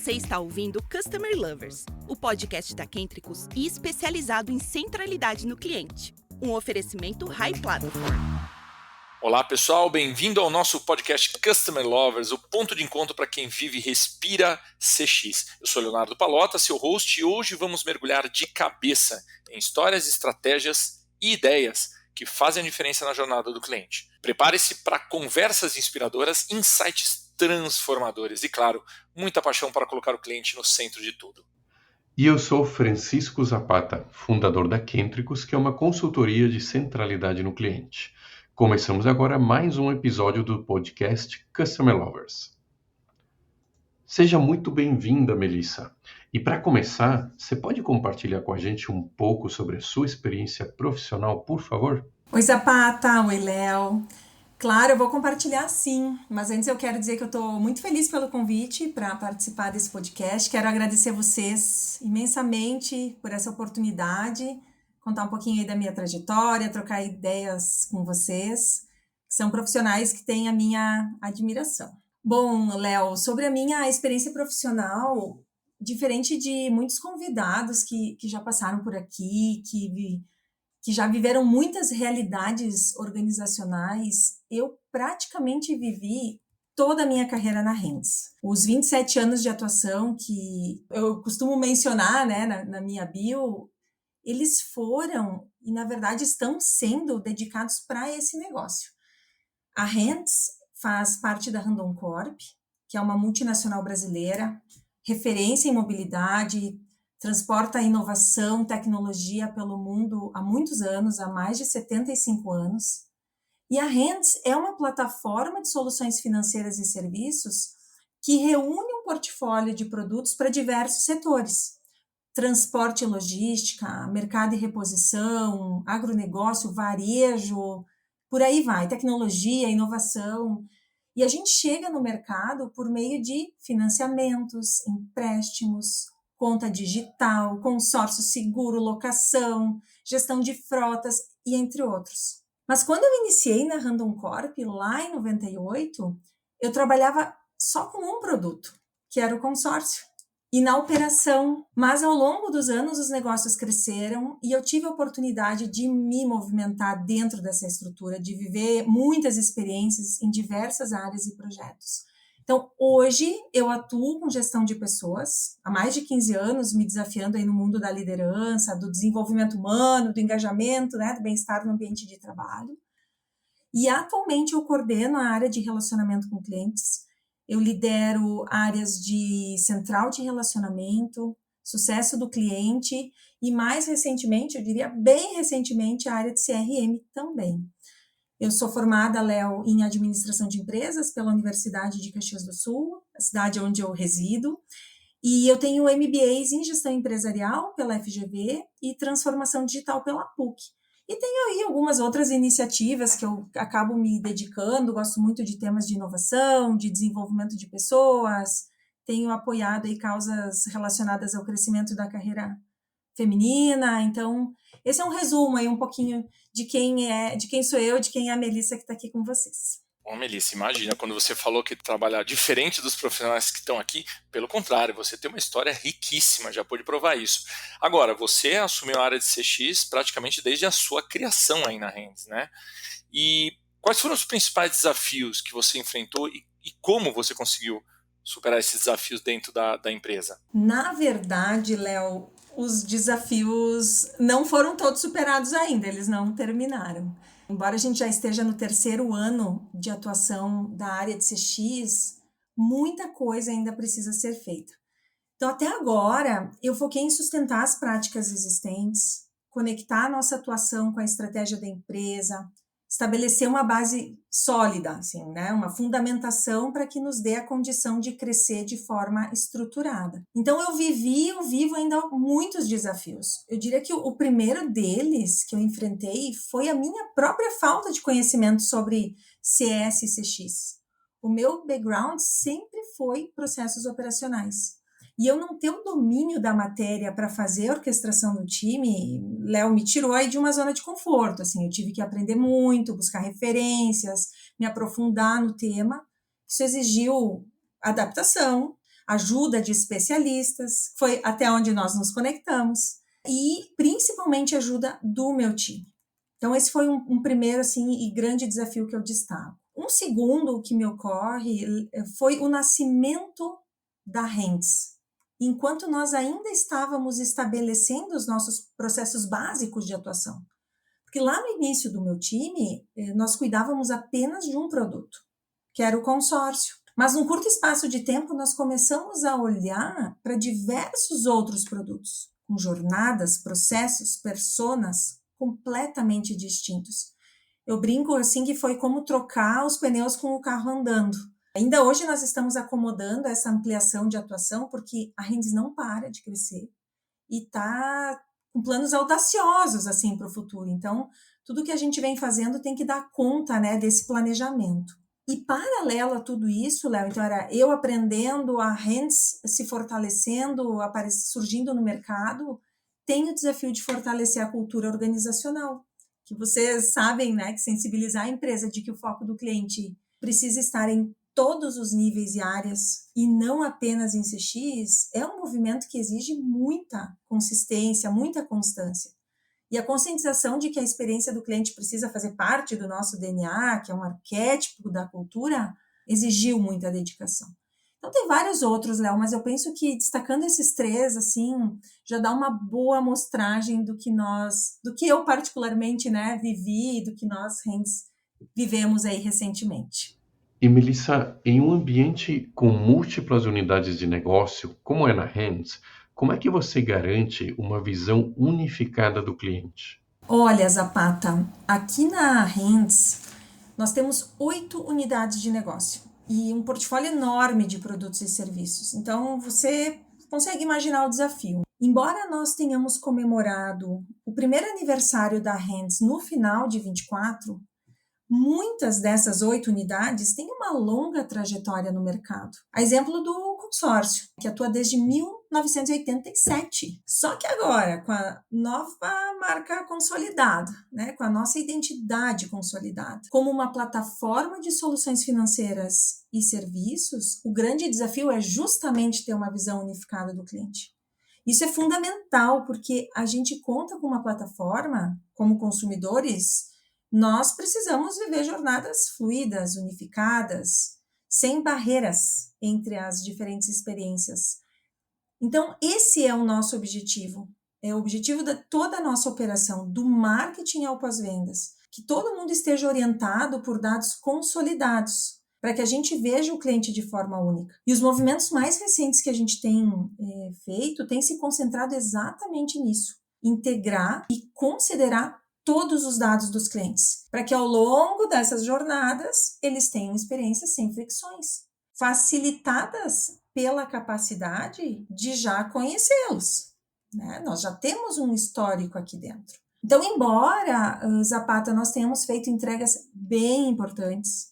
Você está ouvindo Customer Lovers, o podcast da Kentricus e especializado em centralidade no cliente. Um oferecimento High Platform. Olá pessoal, bem-vindo ao nosso podcast Customer Lovers, o ponto de encontro para quem vive e respira CX. Eu sou Leonardo Palota, seu host, e hoje vamos mergulhar de cabeça em histórias, estratégias e ideias que fazem a diferença na jornada do cliente. Prepare-se para conversas inspiradoras, insights transformadores e, claro, muita paixão para colocar o cliente no centro de tudo. E eu sou Francisco Zapata, fundador da Kentricus, que é uma consultoria de centralidade no cliente. Começamos agora mais um episódio do podcast Customer Lovers. Seja muito bem-vinda, Melissa. E para começar, você pode compartilhar com a gente um pouco sobre a sua experiência profissional, por favor? Oi, Zapata. Oi, Léo. Claro, eu vou compartilhar sim, mas antes eu quero dizer que eu estou muito feliz pelo convite para participar desse podcast. Quero agradecer vocês imensamente por essa oportunidade, contar um pouquinho aí da minha trajetória, trocar ideias com vocês, que são profissionais que têm a minha admiração. Bom, Léo, sobre a minha experiência profissional, diferente de muitos convidados que já passaram por aqui, que já viveram muitas realidades organizacionais, eu praticamente vivi toda a minha carreira na Rendes. Os 27 anos de atuação que eu costumo mencionar, né, na minha bio, eles foram e, na verdade, estão sendo dedicados para esse negócio. A Rendes faz parte da Randon Corp, que é uma multinacional brasileira, referência em mobilidade, transporta inovação, tecnologia pelo mundo há muitos anos, há mais de 75 anos. E a Rendes é uma plataforma de soluções financeiras e serviços que reúne um portfólio de produtos para diversos setores. Transporte e logística, mercado e reposição, agronegócio, varejo, por aí vai, tecnologia, inovação. E a gente chega no mercado por meio de financiamentos, empréstimos, conta digital, consórcio seguro, locação, gestão de frotas e entre outros. Mas quando eu iniciei na Randon Corp, lá em 98, eu trabalhava só com um produto, que era o consórcio, e na operação. Mas ao longo dos anos os negócios cresceram e eu tive a oportunidade de me movimentar dentro dessa estrutura, de viver muitas experiências em diversas áreas e projetos. Então, hoje eu atuo com gestão de pessoas, há mais de 15 anos, me desafiando aí no mundo da liderança, do desenvolvimento humano, do engajamento, né, do bem-estar no ambiente de trabalho. E atualmente eu coordeno a área de relacionamento com clientes, eu lidero áreas de central de relacionamento, sucesso do cliente e mais recentemente, eu diria bem recentemente, a área de CRM também. Eu sou formada, Léo, em administração de empresas pela Universidade de Caxias do Sul, a cidade onde eu resido, e eu tenho MBAs em gestão empresarial pela FGV e transformação digital pela PUC. E tenho aí algumas outras iniciativas que eu acabo me dedicando, gosto muito de temas de inovação, de desenvolvimento de pessoas, tenho apoiado aí causas relacionadas ao crescimento da carreira feminina. Então, esse é um resumo aí um pouquinho de quem sou eu, de quem é a Melissa que está aqui com vocês. Bom, Melissa, imagina, quando você falou que trabalhar diferente dos profissionais que estão aqui, pelo contrário, você tem uma história riquíssima, já pôde provar isso. Agora, você assumiu a área de CX praticamente desde a sua criação aí na Rendes, né? E quais foram os principais desafios que você enfrentou e como você conseguiu superar esses desafios dentro da empresa? Na verdade, Léo, os desafios não foram todos superados ainda, eles não terminaram. Embora a gente já esteja no 3º ano de atuação da área de CX, muita coisa ainda precisa ser feita. Então, até agora, eu foquei em sustentar as práticas existentes, conectar a nossa atuação com a estratégia da empresa, estabelecer uma base sólida, assim, né? Uma fundamentação para que nos dê a condição de crescer de forma estruturada. Então, eu vivo ainda muitos desafios. Eu diria que o primeiro deles que eu enfrentei foi a minha própria falta de conhecimento sobre CS e CX. O meu background sempre foi processos operacionais. E eu não ter o domínio da matéria para fazer a orquestração do time, Léo, me tirou aí de uma zona de conforto. Assim, eu tive que aprender muito, buscar referências, me aprofundar no tema. Isso exigiu adaptação, ajuda de especialistas, foi até onde nós nos conectamos, e principalmente ajuda do meu time. Então, esse foi um primeiro assim, e grande desafio que eu destaco. Um segundo que me ocorre foi o nascimento da Hands. Enquanto nós ainda estávamos estabelecendo os nossos processos básicos de atuação. Porque lá no início do meu time, nós cuidávamos apenas de um produto, que era o consórcio. Mas num curto espaço de tempo, nós começamos a olhar para diversos outros produtos, com jornadas, processos, personas completamente distintos. Eu brinco assim que foi como trocar os pneus com o carro andando. Ainda hoje nós estamos acomodando essa ampliação de atuação porque a Hands não para de crescer e está com planos audaciosos assim para o futuro. Então, tudo que a gente vem fazendo tem que dar conta, né, desse planejamento. E paralelo a tudo isso, Léo, então era eu aprendendo, a Hands se fortalecendo, surgindo no mercado, tem o desafio de fortalecer a cultura organizacional, que vocês sabem, né, que sensibilizar a empresa de que o foco do cliente precisa estar em todos os níveis e áreas e não apenas em CX, é um movimento que exige muita consistência, muita constância. E a conscientização de que a experiência do cliente precisa fazer parte do nosso DNA, que é um arquétipo da cultura, exigiu muita dedicação. Então tem vários outros, Léo, mas eu penso que destacando esses 3, assim, já dá uma boa amostragem do que eu particularmente, né, vivi e do que nós, Hands, vivemos aí recentemente. E Melissa, em um ambiente com múltiplas unidades de negócio, como é na Hands, como é que você garante uma visão unificada do cliente? Olha, Zapata, aqui na Hands nós temos 8 unidades de negócio e um portfólio enorme de produtos e serviços. Então, você consegue imaginar o desafio. Embora nós tenhamos comemorado o primeiro aniversário da Hands no final de 24, muitas dessas 8 unidades têm uma longa trajetória no mercado. A exemplo do consórcio, que atua desde 1987. Só que agora, com a nova marca consolidada, né, com a nossa identidade consolidada, como uma plataforma de soluções financeiras e serviços, o grande desafio é justamente ter uma visão unificada do cliente. Isso é fundamental, porque a gente conta com uma plataforma, como consumidores, nós precisamos viver jornadas fluidas, unificadas, sem barreiras entre as diferentes experiências. Então, esse é o nosso objetivo. É o objetivo de toda a nossa operação, do marketing ao pós-vendas. Que todo mundo esteja orientado por dados consolidados, para que a gente veja o cliente de forma única. E os movimentos mais recentes que a gente tem feito têm se concentrado exatamente nisso. Integrar e considerar todos os dados dos clientes, para que ao longo dessas jornadas eles tenham experiências sem fricções, facilitadas pela capacidade de já conhecê-los, né? Nós já temos um histórico aqui dentro. Então, embora, Zapata, nós tenhamos feito entregas bem importantes,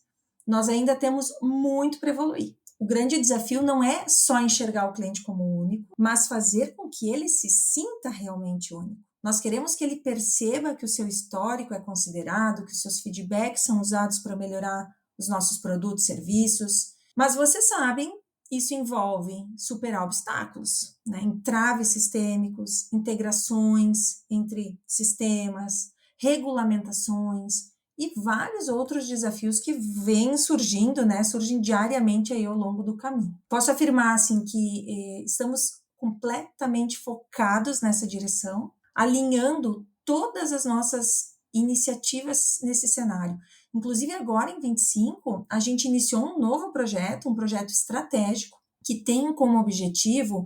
nós ainda temos muito para evoluir. O grande desafio não é só enxergar o cliente como único, mas fazer com que ele se sinta realmente único. Nós queremos que ele perceba que o seu histórico é considerado, que os seus feedbacks são usados para melhorar os nossos produtos e serviços. Mas vocês sabem, isso envolve superar obstáculos, né? Entraves sistêmicos, integrações entre sistemas, regulamentações e vários outros desafios que vêm surgindo, né? Surgem diariamente aí ao longo do caminho. Posso afirmar assim que estamos completamente focados nessa direção, alinhando todas as nossas iniciativas nesse cenário. Inclusive agora em 25, a gente iniciou um novo projeto, um projeto estratégico, que tem como objetivo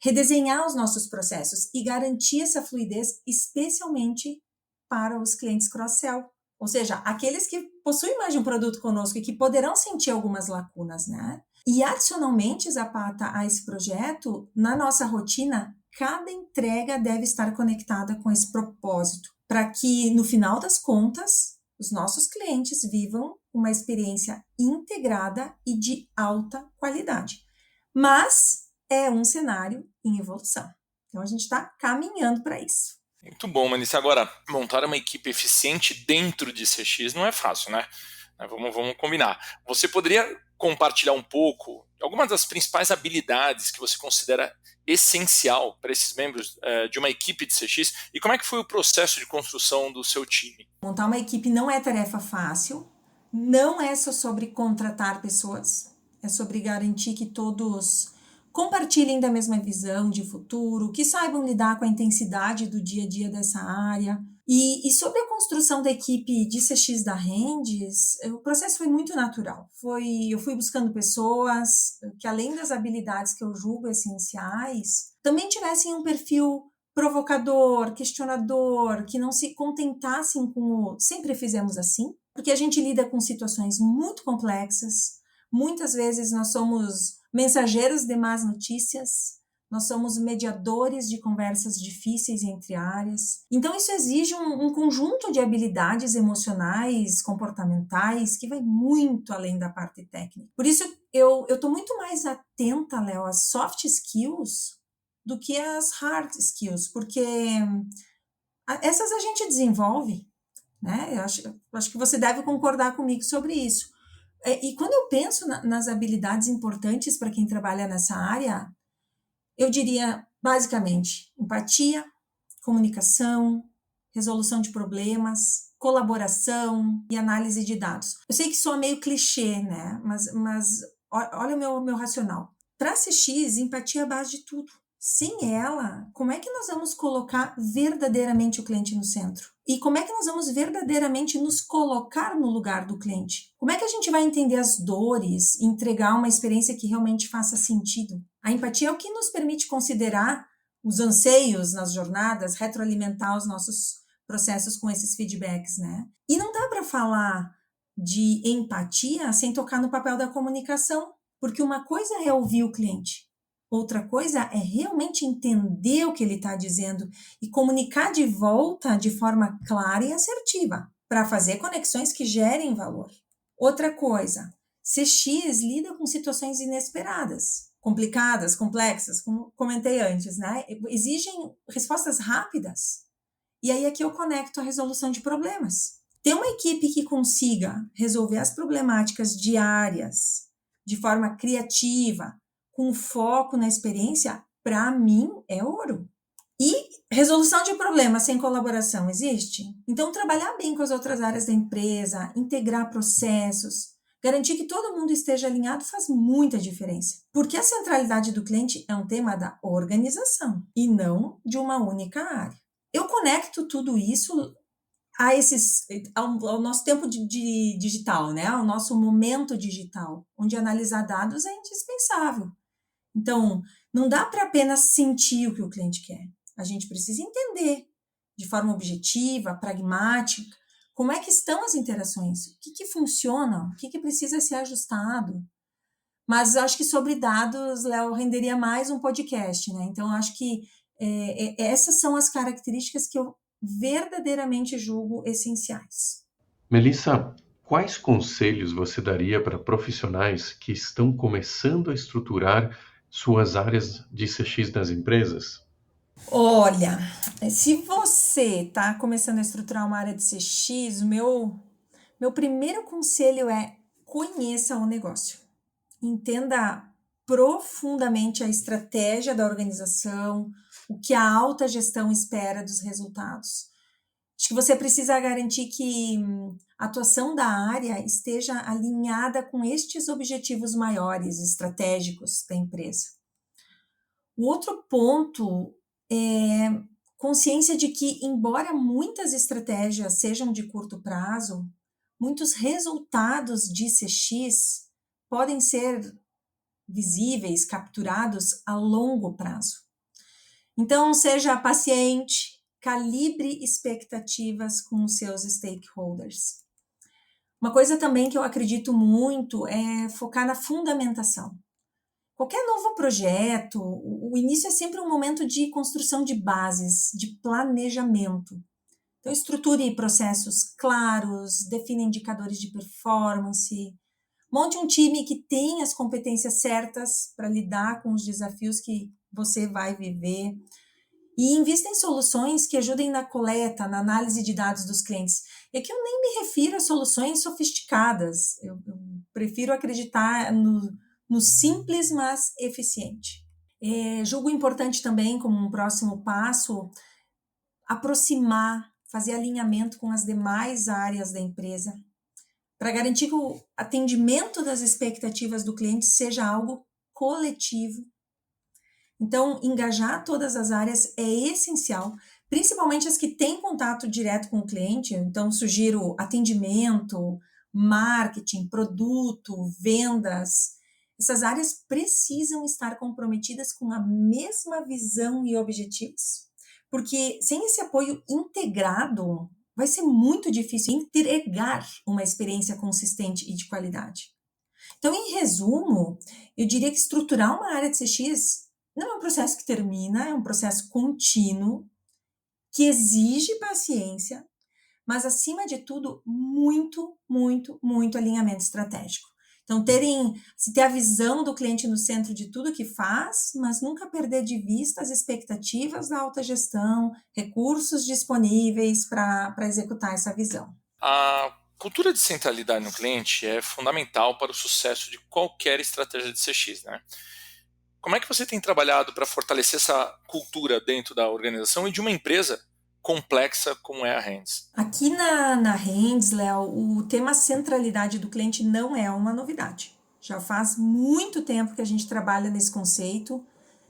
redesenhar os nossos processos e garantir essa fluidez, especialmente para os clientes cross-sell. Ou seja, aqueles que possuem mais de um produto conosco e que poderão sentir algumas lacunas, né? E adicionalmente, Zapata, a esse projeto, na nossa rotina, cada entrega deve estar conectada com esse propósito, para que, no final das contas, os nossos clientes vivam uma experiência integrada e de alta qualidade. Mas é um cenário em evolução. Então, a gente está caminhando para isso. Muito bom, Melissa. Agora, montar uma equipe eficiente dentro de CX não é fácil, né? Vamos combinar. Você poderia compartilhar um pouco algumas das principais habilidades que você considera essencial para esses membros de uma equipe de CX e como é que foi o processo de construção do seu time? Montar uma equipe não é tarefa fácil, não é só sobre contratar pessoas, é sobre garantir que todos compartilhem da mesma visão de futuro, que saibam lidar com a intensidade do dia a dia dessa área. E sobre a construção da equipe de CX da Rendes, o processo foi muito natural. Eu fui buscando pessoas que, além das habilidades que eu julgo essenciais, também tivessem um perfil provocador, questionador, que não se contentassem com o sempre fizemos assim, porque a gente lida com situações muito complexas. Muitas vezes nós somos mensageiros de más notícias, nós somos mediadores de conversas difíceis entre áreas. Então, isso exige um conjunto de habilidades emocionais, comportamentais, que vai muito além da parte técnica. Por isso, eu estou muito mais atenta, Léo, às soft skills do que às hard skills, porque essas a gente desenvolve, né? Eu acho que você deve concordar comigo sobre isso. E quando eu penso nas habilidades importantes para quem trabalha nessa área, eu diria, basicamente, empatia, comunicação, resolução de problemas, colaboração e análise de dados. Eu sei que soa meio clichê, né? Mas olha o meu racional. Para CX, empatia é a base de tudo. Sem ela, como é que nós vamos colocar verdadeiramente o cliente no centro? E como é que nós vamos verdadeiramente nos colocar no lugar do cliente? Como é que a gente vai entender as dores e entregar uma experiência que realmente faça sentido? A empatia é o que nos permite considerar os anseios nas jornadas, retroalimentar os nossos processos com esses feedbacks, né? E não dá para falar de empatia sem tocar no papel da comunicação, porque uma coisa é ouvir o cliente. Outra coisa é realmente entender o que ele está dizendo e comunicar de volta de forma clara e assertiva, para fazer conexões que gerem valor. Outra coisa, CX lida com situações inesperadas, complicadas, complexas, como comentei antes, né? Exigem respostas rápidas. E aí aqui eu conecto a resolução de problemas. Ter uma equipe que consiga resolver as problemáticas diárias de forma criativa, com foco na experiência, para mim é ouro. E resolução de problemas sem colaboração existe? Então, trabalhar bem com as outras áreas da empresa, integrar processos, garantir que todo mundo esteja alinhado faz muita diferença. Porque a centralidade do cliente é um tema da organização e não de uma única área. Eu conecto tudo isso ao nosso tempo de digital, né? Ao nosso momento digital, onde analisar dados é indispensável. Então, não dá para apenas sentir o que o cliente quer. A gente precisa entender de forma objetiva, pragmática, como é que estão as interações, o que funciona, o que precisa ser ajustado. Mas acho que sobre dados, Léo, renderia mais um podcast, né? Então, acho que essas são as características que eu verdadeiramente julgo essenciais. Melissa, quais conselhos você daria para profissionais que estão começando a estruturar suas áreas de CX nas empresas? Olha, se você está começando a estruturar uma área de CX, o meu primeiro conselho é conheça o negócio. Entenda profundamente a estratégia da organização, o que a alta gestão espera dos resultados. Acho que você precisa garantir que a atuação da área esteja alinhada com estes objetivos maiores, estratégicos da empresa. O outro ponto é consciência de que, embora muitas estratégias sejam de curto prazo, muitos resultados de CX podem ser visíveis, capturados a longo prazo. Então, seja paciente, calibre expectativas com os seus stakeholders. Uma coisa também que eu acredito muito é focar na fundamentação. Qualquer novo projeto, o início é sempre um momento de construção de bases, de planejamento. Então, estruture processos claros, defina indicadores de performance, monte um time que tenha as competências certas para lidar com os desafios que você vai viver e invista em soluções que ajudem na coleta, na análise de dados dos clientes. E aqui eu nem me refiro a soluções sofisticadas. Eu prefiro acreditar no simples, mas eficiente. Julgo importante também, como um próximo passo, aproximar, fazer alinhamento com as demais áreas da empresa, para garantir que o atendimento das expectativas do cliente seja algo coletivo. Então, engajar todas as áreas é essencial, principalmente as que têm contato direto com o cliente. Então, sugiro atendimento, marketing, produto, vendas. Essas áreas precisam estar comprometidas com a mesma visão e objetivos, porque sem esse apoio integrado, vai ser muito difícil entregar uma experiência consistente e de qualidade. Então, em resumo, eu diria que estruturar uma área de CX não é um processo que termina, é um processo contínuo, que exige paciência, mas, acima de tudo, muito, muito, muito alinhamento estratégico. Então, se ter a visão do cliente no centro de tudo que faz, mas nunca perder de vista as expectativas da alta gestão, recursos disponíveis para executar essa visão. A cultura de centralidade no cliente é fundamental para o sucesso de qualquer estratégia de CX, né? Como é que você tem trabalhado para fortalecer essa cultura dentro da organização e de uma empresa complexa como é a Rands? Aqui na Rands, Léo, o tema centralidade do cliente não é uma novidade. Já faz muito tempo que a gente trabalha nesse conceito,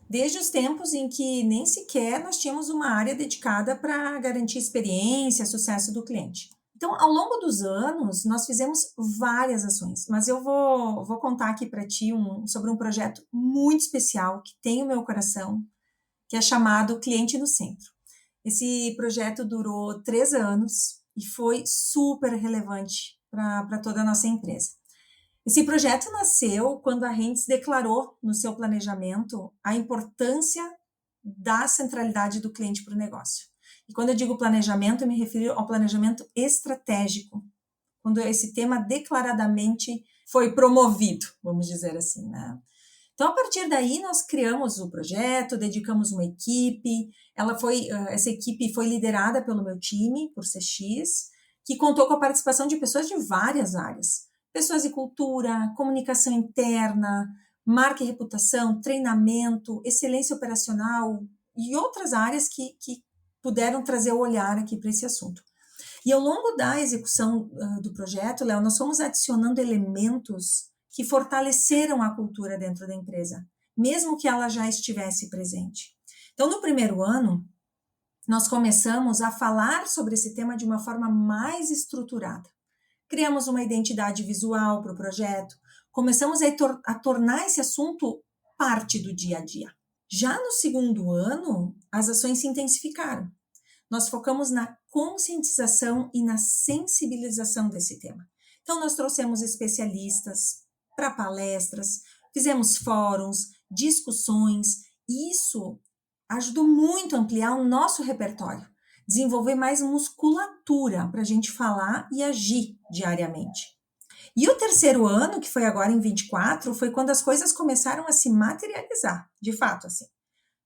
desde os tempos em que nem sequer nós tínhamos uma área dedicada para garantir experiência, sucesso do cliente. Então, ao longo dos anos, nós fizemos várias ações, mas eu vou contar aqui para ti sobre um projeto muito especial que tem o meu coração, que é chamado Cliente no Centro. Esse projeto durou 3 anos e foi super relevante para toda a nossa empresa. Esse projeto nasceu quando a Rands declarou no seu planejamento a importância da centralidade do cliente para o negócio. E quando eu digo planejamento, eu me refiro ao planejamento estratégico, quando esse tema declaradamente foi promovido, vamos dizer assim, né? Então, a partir daí, nós criamos o projeto, dedicamos uma equipe, essa equipe foi liderada pelo meu time, por CX, que contou com a participação de pessoas de várias áreas, pessoas de cultura, comunicação interna, marca e reputação, treinamento, excelência operacional e outras áreas que puderam trazer o olhar aqui para esse assunto. E ao longo da execução do projeto, Léo, nós fomos adicionando elementos que fortaleceram a cultura dentro da empresa, mesmo que ela já estivesse presente. Então, no primeiro ano, nós começamos a falar sobre esse tema de uma forma mais estruturada. Criamos uma identidade visual para o projeto, começamos a tornar esse assunto parte do dia a dia. Já no segundo ano, as ações se intensificaram. Nós focamos na conscientização e na sensibilização desse tema. Então, nós trouxemos especialistas para palestras, fizemos fóruns, discussões, e isso ajudou muito a ampliar o nosso repertório, desenvolver mais musculatura para a gente falar e agir diariamente. E o terceiro ano, que foi agora em 24, foi quando as coisas começaram a se materializar, de fato, assim.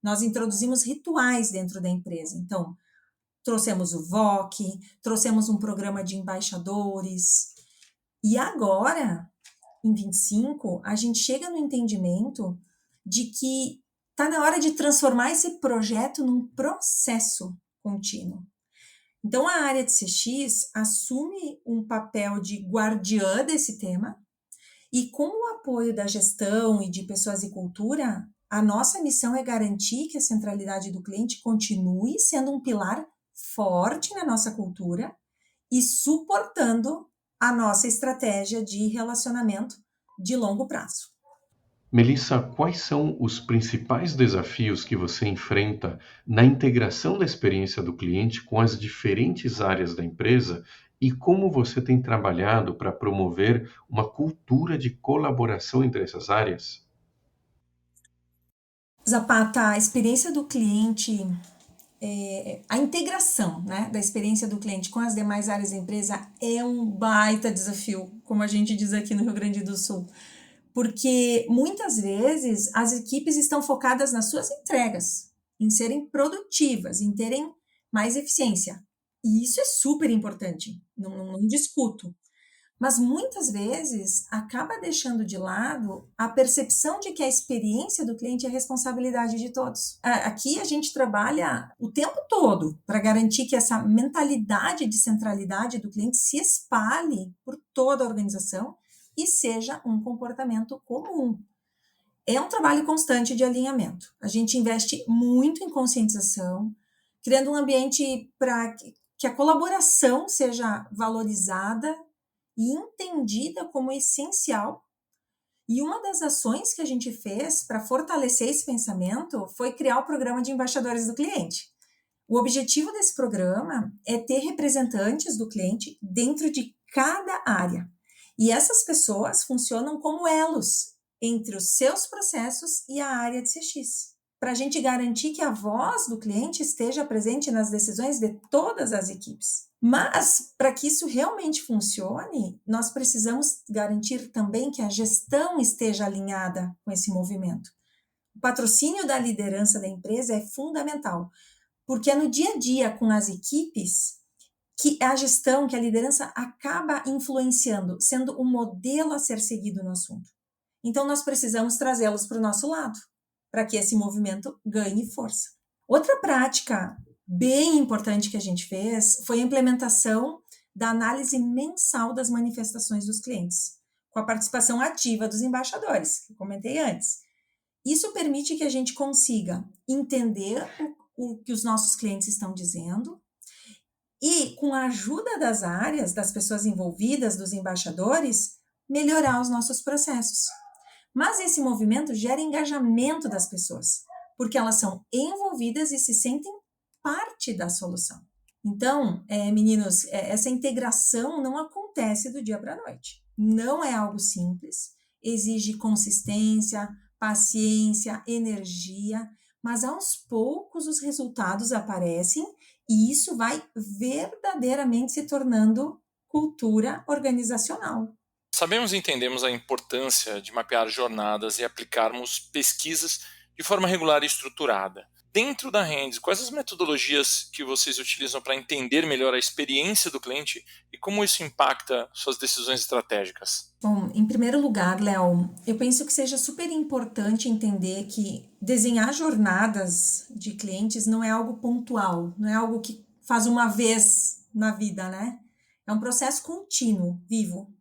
Nós introduzimos rituais dentro da empresa, então, trouxemos o VOC, trouxemos um programa de embaixadores, e agora, em 25, a gente chega no entendimento de que está na hora de transformar esse projeto num processo contínuo. Então, a área de CX assume um papel de guardiã desse tema e, com o apoio da gestão e de pessoas e cultura, a nossa missão é garantir que a centralidade do cliente continue sendo um pilar forte na nossa cultura e suportando a nossa estratégia de relacionamento de longo prazo. Melissa, quais são os principais desafios que você enfrenta na integração da experiência do cliente com as diferentes áreas da empresa e como você tem trabalhado para promover uma cultura de colaboração entre essas áreas? Zapata, a experiência do cliente, a integração, né, da experiência do cliente com as demais áreas da empresa é um baita desafio, como a gente diz aqui no Rio Grande do Sul. Porque muitas vezes as equipes estão focadas nas suas entregas, em serem produtivas, em terem mais eficiência. E isso é super importante, não discuto. Mas muitas vezes acaba deixando de lado a percepção de que a experiência do cliente é responsabilidade de todos. Aqui a gente trabalha o tempo todo para garantir que essa mentalidade de centralidade do cliente se espalhe por toda a organização e seja um comportamento comum. É um trabalho constante de alinhamento. A gente investe muito em conscientização, criando um ambiente para que a colaboração seja valorizada e entendida como essencial. E uma das ações que a gente fez para fortalecer esse pensamento foi criar o programa de embaixadores do cliente. O objetivo desse programa é ter representantes do cliente dentro de cada área. E essas pessoas funcionam como elos entre os seus processos e a área de CX, para a gente garantir que a voz do cliente esteja presente nas decisões de todas as equipes. Mas, para que isso realmente funcione, nós precisamos garantir também que a gestão esteja alinhada com esse movimento. O patrocínio da liderança da empresa é fundamental, porque é no dia a dia com as equipes que a gestão, que a liderança acaba influenciando, sendo o modelo a ser seguido no assunto. Então, nós precisamos trazê-los para o nosso lado, para que esse movimento ganhe força. Outra prática bem importante que a gente fez foi a implementação da análise mensal das manifestações dos clientes, com a participação ativa dos embaixadores, que eu comentei antes. Isso permite que a gente consiga entender o que os nossos clientes estão dizendo e, com a ajuda das áreas, das pessoas envolvidas, dos embaixadores, melhorar os nossos processos. Mas esse movimento gera engajamento das pessoas, porque elas são envolvidas e se sentem parte da solução. Então, meninos, essa integração não acontece do dia para a noite. Não é algo simples, exige consistência, paciência, energia, mas aos poucos os resultados aparecem e isso vai verdadeiramente se tornando cultura organizacional. Sabemos e entendemos a importância de mapear jornadas e aplicarmos pesquisas de forma regular e estruturada. Dentro da Rands, quais as metodologias que vocês utilizam para entender melhor a experiência do cliente e como isso impacta suas decisões estratégicas? Bom, em primeiro lugar, Léo, eu penso que seja super importante entender que desenhar jornadas de clientes não é algo pontual, não é algo que faz uma vez na vida, né? É um processo contínuo, vivo.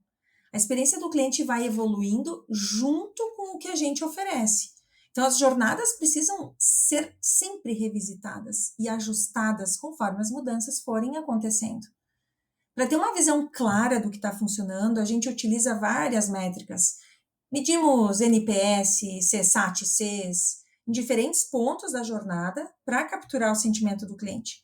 A experiência do cliente vai evoluindo junto com o que a gente oferece. Então, as jornadas precisam ser sempre revisitadas e ajustadas conforme as mudanças forem acontecendo. Para ter uma visão clara do que está funcionando, a gente utiliza várias métricas. Medimos NPS, CSAT, CES, em diferentes pontos da jornada para capturar o sentimento do cliente.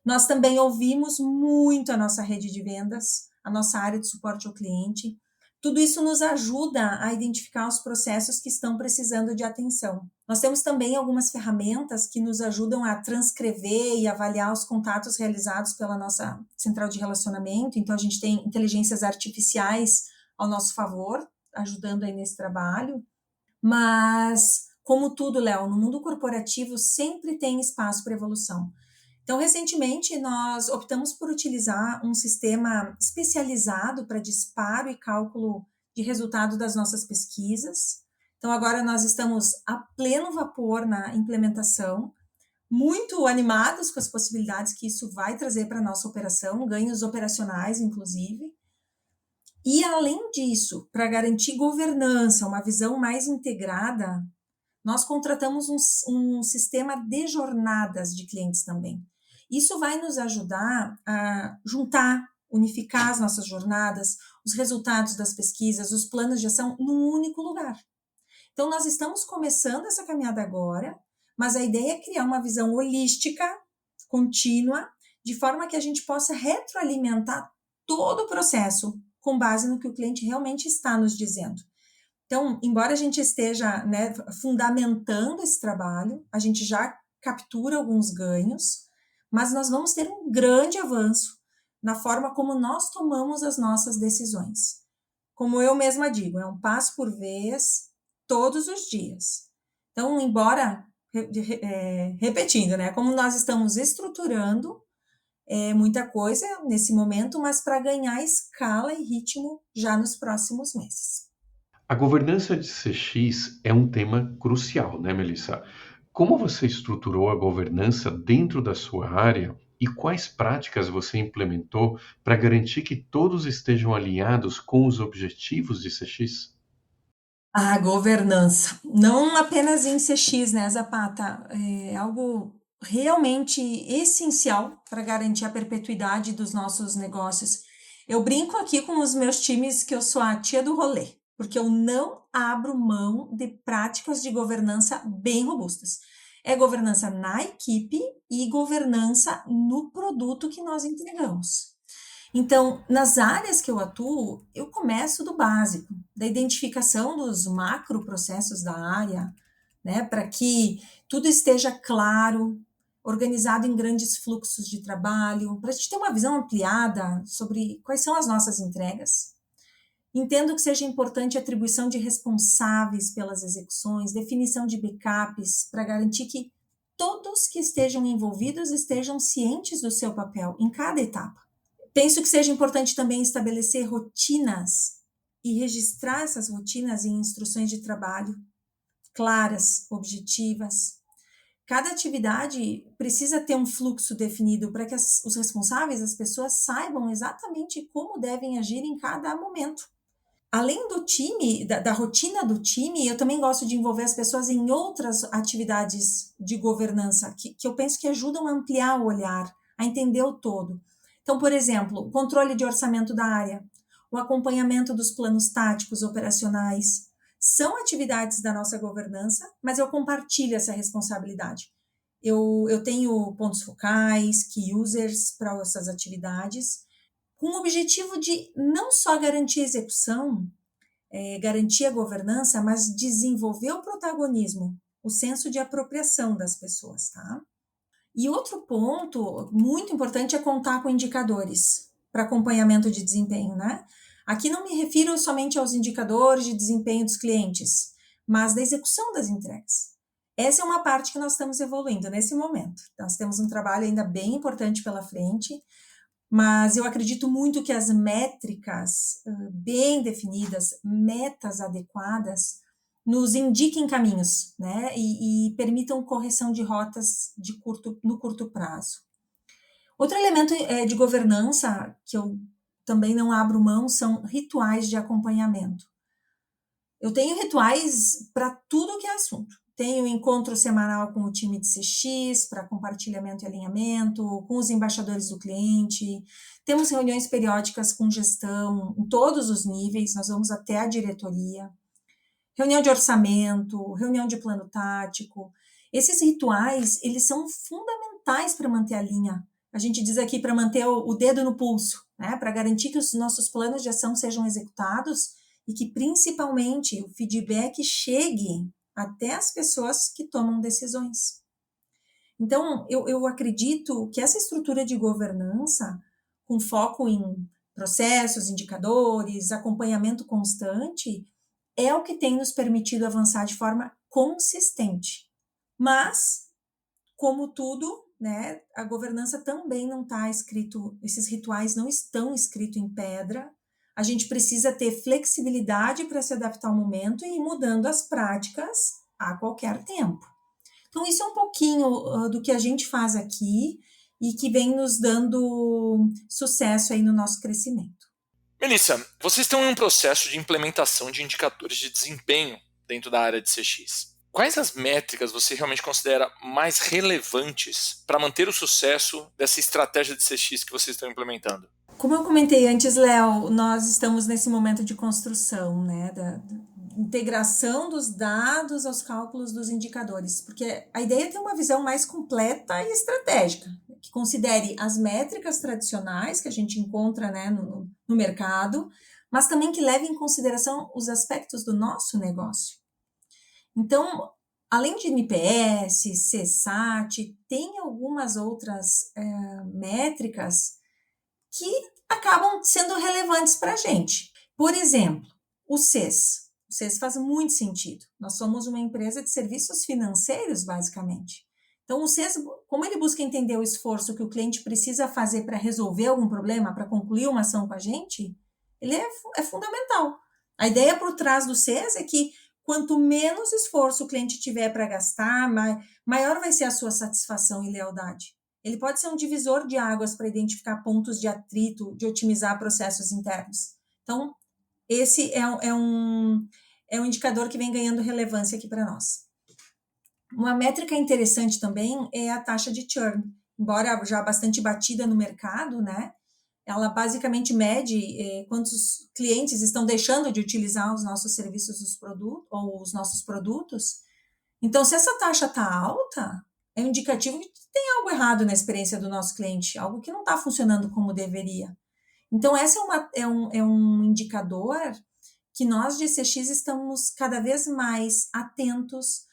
Nós também ouvimos muito a nossa rede de vendas, a nossa área de suporte ao cliente. Tudo isso nos ajuda a identificar os processos que estão precisando de atenção. Nós temos também algumas ferramentas que nos ajudam a transcrever e avaliar os contatos realizados pela nossa central de relacionamento. Então, a gente tem inteligências artificiais ao nosso favor, ajudando aí nesse trabalho. Mas, como tudo, Léo, no mundo corporativo sempre tem espaço para evolução. Então, recentemente, nós optamos por utilizar um sistema especializado para disparo e cálculo de resultado das nossas pesquisas. Então, agora nós estamos a pleno vapor na implementação, muito animados com as possibilidades que isso vai trazer para a nossa operação, ganhos operacionais, inclusive. E, além disso, para garantir governança, uma visão mais integrada, nós contratamos um sistema de jornadas de clientes também. Isso vai nos ajudar a juntar, unificar as nossas jornadas, os resultados das pesquisas, os planos de ação num único lugar. Então, nós estamos começando essa caminhada agora, mas a ideia é criar uma visão holística, contínua, de forma que a gente possa retroalimentar todo o processo com base no que o cliente realmente está nos dizendo. Então, embora a gente esteja, fundamentando esse trabalho, a gente já captura alguns ganhos, mas nós vamos ter um grande avanço na forma como nós tomamos as nossas decisões. Como eu mesma digo, é um passo por vez, todos os dias. Então, embora, repetindo, como nós estamos estruturando, É muita coisa nesse momento, mas para ganhar escala e ritmo já nos próximos meses. A governança de CX é um tema crucial, né, Melissa? Como você estruturou a governança dentro da sua área e quais práticas você implementou para garantir que todos estejam alinhados com os objetivos de CX? A governança, não apenas em CX, né, Zapata? É algo realmente essencial para garantir a perpetuidade dos nossos negócios. Eu brinco aqui com os meus times que eu sou a tia do rolê, porque eu não abro mão de práticas de governança bem robustas. É governança na equipe e governança no produto que nós entregamos. Então, nas áreas que eu atuo, eu começo do básico, da identificação dos macroprocessos da área, né, para que tudo esteja claro, organizado em grandes fluxos de trabalho, para a gente ter uma visão ampliada sobre quais são as nossas entregas. Entendo que seja importante a atribuição de responsáveis pelas execuções, definição de backups, para garantir que todos que estejam envolvidos estejam cientes do seu papel em cada etapa. Penso que seja importante também estabelecer rotinas e registrar essas rotinas em instruções de trabalho claras, objetivas. Cada atividade precisa ter um fluxo definido para que os responsáveis, as pessoas, saibam exatamente como devem agir em cada momento. Além do time, da rotina do time, eu também gosto de envolver as pessoas em outras atividades de governança que eu penso que ajudam a ampliar o olhar, a entender o todo. Então, por exemplo, o controle de orçamento da área, o acompanhamento dos planos táticos operacionais, são atividades da nossa governança, mas eu compartilho essa responsabilidade. Eu tenho pontos focais, key users para essas atividades, com o objetivo de não só garantir a execução, garantir a governança, mas desenvolver o protagonismo, o senso de apropriação das pessoas, tá? E outro ponto muito importante é contar com indicadores para acompanhamento de desempenho, né? Aqui não me refiro somente aos indicadores de desempenho dos clientes, mas da execução das entregas. Essa é uma parte que nós estamos evoluindo nesse momento. Nós temos um trabalho ainda bem importante pela frente, mas eu acredito muito que as métricas bem definidas, metas adequadas, nos indiquem caminhos, né, e permitam correção de rotas no curto prazo. Outro elemento de governança que eu também não abro mão são rituais de acompanhamento. Eu tenho rituais para tudo que é assunto. Tenho encontro semanal com o time de CX para compartilhamento e alinhamento, com os embaixadores do cliente. Temos reuniões periódicas com gestão em todos os níveis, nós vamos até a diretoria. Reunião de orçamento, reunião de plano tático. Esses rituais, eles são fundamentais para manter a linha. A gente diz aqui para manter o dedo no pulso, né? Para garantir que os nossos planos de ação sejam executados e que, principalmente, o feedback chegue até as pessoas que tomam decisões. Então, eu acredito que essa estrutura de governança, com foco em processos, indicadores, acompanhamento constante, é o que tem nos permitido avançar de forma consistente. Mas, como tudo, né, a governança também não está escrito, esses rituais não estão escritos em pedra. A gente precisa ter flexibilidade para se adaptar ao momento e ir mudando as práticas a qualquer tempo. Então, isso é um pouquinho do que a gente faz aqui e que vem nos dando sucesso aí no nosso crescimento. Melissa, vocês estão em um processo de implementação de indicadores de desempenho dentro da área de CX. Quais as métricas você realmente considera mais relevantes para manter o sucesso dessa estratégia de CX que vocês estão implementando? Como eu comentei antes, Léo, nós estamos nesse momento de construção, né, da integração dos dados aos cálculos dos indicadores, porque a ideia é ter uma visão mais completa e estratégica, que considere as métricas tradicionais que a gente encontra, né, no mercado, mas também que leve em consideração os aspectos do nosso negócio. Então, além de NPS, CSAT, tem algumas outras métricas que acabam sendo relevantes para a gente. Por exemplo, o CES. O CES faz muito sentido. Nós somos uma empresa de serviços financeiros, basicamente. Então, o CES, como ele busca entender o esforço que o cliente precisa fazer para resolver algum problema, para concluir uma ação com a gente, ele é fundamental. A ideia por trás do CES é que quanto menos esforço o cliente tiver para gastar, maior vai ser a sua satisfação e lealdade. Ele pode ser um divisor de águas para identificar pontos de atrito, de otimizar processos internos. Então, esse é um indicador que vem ganhando relevância aqui para nós. Uma métrica interessante também é a taxa de churn. Embora já bastante batida no mercado, né? Ela basicamente mede quantos clientes estão deixando de utilizar os nossos serviços ou os nossos produtos. Então, se essa taxa está alta, é um indicativo que tem algo errado na experiência do nosso cliente, algo que não está funcionando como deveria. Então, essa é um indicador que nós de CX estamos cada vez mais atentos,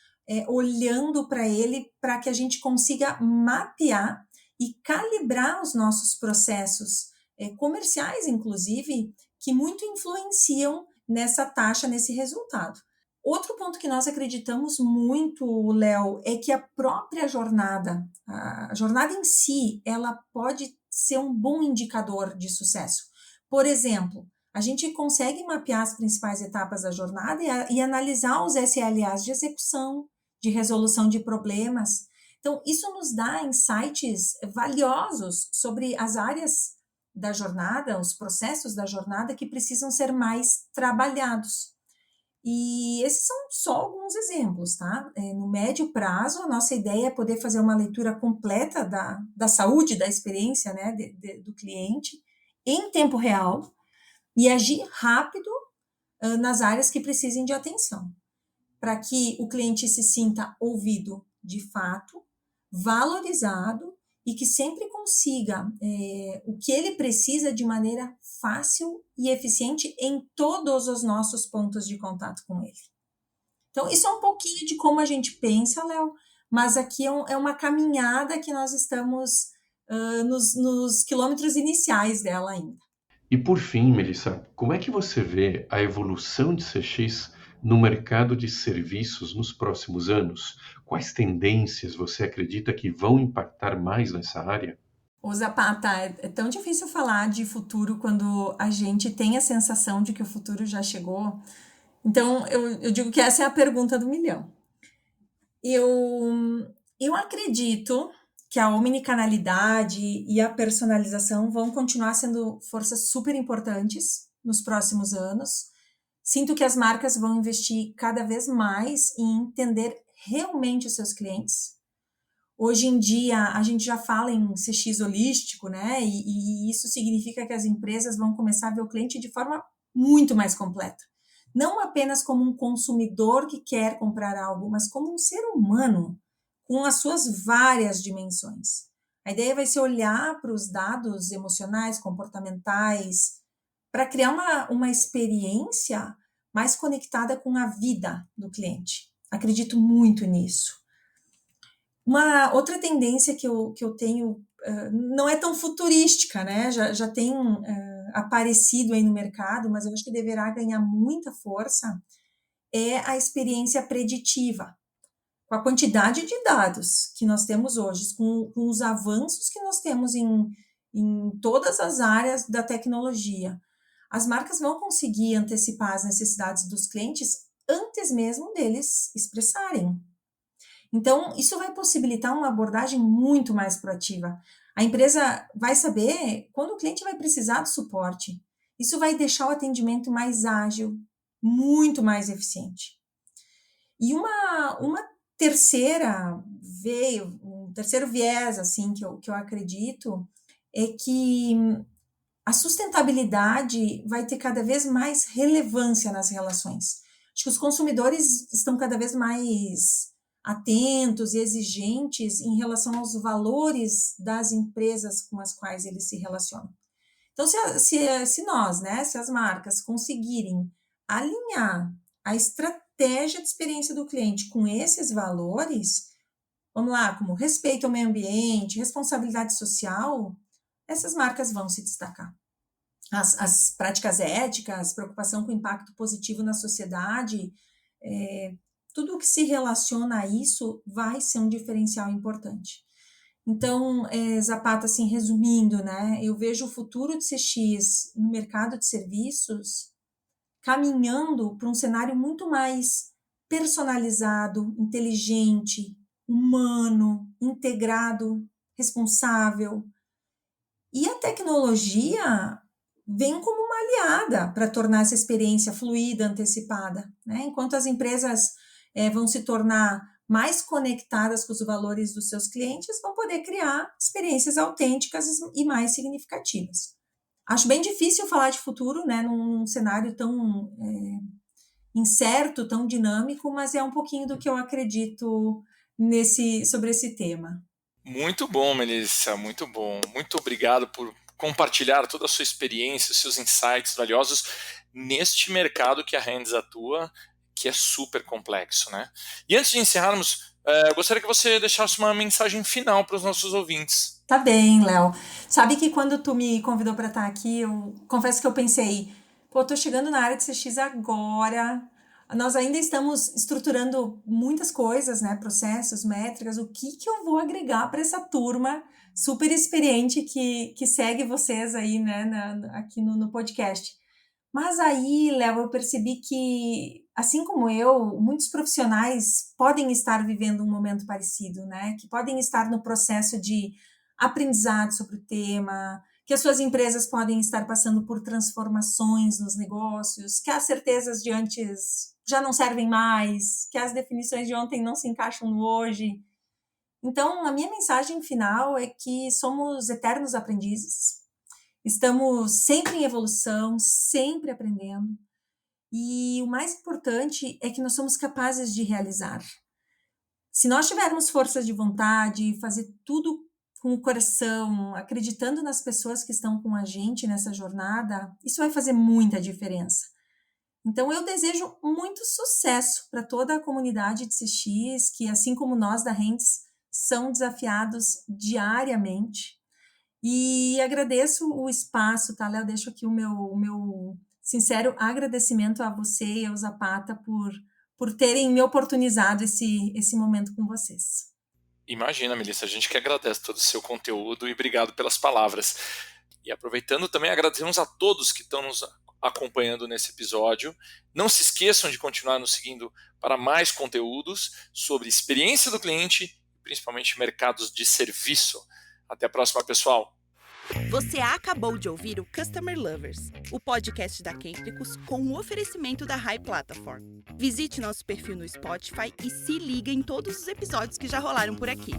olhando para ele, para que a gente consiga mapear e calibrar os nossos processos comerciais, inclusive, que muito influenciam nessa taxa, nesse resultado. Outro ponto que nós acreditamos muito, Léo, é que a própria jornada, a jornada em si, ela pode ser um bom indicador de sucesso. Por exemplo, a gente consegue mapear as principais etapas da jornada e analisar os SLAs de execução, de resolução de problemas. Então, isso nos dá insights valiosos sobre as áreas da jornada, os processos da jornada que precisam ser mais trabalhados. E esses são só alguns exemplos, tá? No médio prazo, a nossa ideia é poder fazer uma leitura completa da saúde, da experiência, né, do cliente, em tempo real, e agir rápido nas áreas que precisem de atenção, para que o cliente se sinta ouvido de fato, valorizado e que sempre consiga o que ele precisa de maneira fácil e eficiente em todos os nossos pontos de contato com ele. Então, isso é um pouquinho de como a gente pensa, Léo, mas aqui é uma caminhada que nós estamos nos quilômetros iniciais dela ainda. E por fim, Melissa, como é que você vê a evolução de CX no mercado de serviços nos próximos anos? Quais tendências você acredita que vão impactar mais nessa área? Ô Zapata, é tão difícil falar de futuro quando a gente tem a sensação de que o futuro já chegou. Então, eu digo que essa é a pergunta do milhão. Eu acredito que a omnicanalidade e a personalização vão continuar sendo forças super importantes nos próximos anos. Sinto que as marcas vão investir cada vez mais em entender realmente os seus clientes. Hoje em dia, a gente já fala em CX holístico, né? E isso significa que as empresas vão começar a ver o cliente de forma muito mais completa. Não apenas como um consumidor que quer comprar algo, mas como um ser humano, com as suas várias dimensões. A ideia vai ser olhar para os dados emocionais, comportamentais, para criar uma experiência mais conectada com a vida do cliente. Acredito muito nisso. Uma outra tendência que eu tenho, não é tão futurística, né? Já tem aparecido aí no mercado, mas eu acho que deverá ganhar muita força, é a experiência preditiva. Com a quantidade de dados que nós temos hoje, com os avanços que nós temos em todas as áreas da tecnologia, as marcas vão conseguir antecipar as necessidades dos clientes antes mesmo deles expressarem. Então, isso vai possibilitar uma abordagem muito mais proativa. A empresa vai saber quando o cliente vai precisar do suporte. Isso vai deixar o atendimento mais ágil, muito mais eficiente. E um terceiro viés assim, que eu acredito é que a sustentabilidade vai ter cada vez mais relevância nas relações. Acho que os consumidores estão cada vez mais atentos e exigentes em relação aos valores das empresas com as quais eles se relacionam. Então, se nós, né, se as marcas conseguirem alinhar a estratégia de experiência do cliente com esses valores, vamos lá, como respeito ao meio ambiente, responsabilidade social, essas marcas vão se destacar. As práticas éticas, preocupação com o impacto positivo na sociedade, tudo que se relaciona a isso vai ser um diferencial importante. Então, Zapata, assim, resumindo, né, eu vejo o futuro de CX no mercado de serviços caminhando para um cenário muito mais personalizado, inteligente, humano, integrado, responsável. E a tecnologia vem como uma aliada para tornar essa experiência fluida, antecipada, né? Enquanto as empresas vão se tornar mais conectadas com os valores dos seus clientes, vão poder criar experiências autênticas e mais significativas. Acho bem difícil falar de futuro, né, num cenário tão incerto, tão dinâmico, mas é um pouquinho do que eu acredito sobre esse tema. Muito bom, Melissa, muito bom. Muito obrigado por compartilhar toda a sua experiência, os seus insights valiosos neste mercado que a Hands atua, que é super complexo, né? E antes de encerrarmos, eu gostaria que você deixasse uma mensagem final para os nossos ouvintes. Tá bem, Léo. Sabe que quando tu me convidou para estar aqui, eu confesso que eu pensei, tô chegando na área de CX agora, nós ainda estamos estruturando muitas coisas, né, processos, métricas, o que eu vou agregar para essa turma super experiente que segue vocês aí, né, aqui no podcast. Mas aí, Léo, eu percebi que, assim como eu, muitos profissionais podem estar vivendo um momento parecido, né, que podem estar no processo de aprendizado sobre o tema, que as suas empresas podem estar passando por transformações nos negócios, que as certezas de antes já não servem mais, que as definições de ontem não se encaixam no hoje. Então, a minha mensagem final é que somos eternos aprendizes, estamos sempre em evolução, sempre aprendendo, e o mais importante é que nós somos capazes de realizar. Se nós tivermos força de vontade, fazer tudo com o coração, acreditando nas pessoas que estão com a gente nessa jornada, isso vai fazer muita diferença. Então, eu desejo muito sucesso para toda a comunidade de CX, que, assim como nós da Hands, são desafiados diariamente. E agradeço o espaço, tá, Léo? Deixo aqui o meu sincero agradecimento a você e ao Zapata por terem me oportunizado esse momento com vocês. Imagina, Melissa, a gente que agradece todo o seu conteúdo e obrigado pelas palavras. E aproveitando também, agradecemos a todos que estão nos acompanhando nesse episódio. Não se esqueçam de continuar nos seguindo para mais conteúdos sobre experiência do cliente, principalmente mercados de serviço. Até a próxima, pessoal! Você acabou de ouvir o Customer Lovers, o podcast da Kentricus com o oferecimento da High Platform. Visite nosso perfil no Spotify e se liga em todos os episódios que já rolaram por aqui.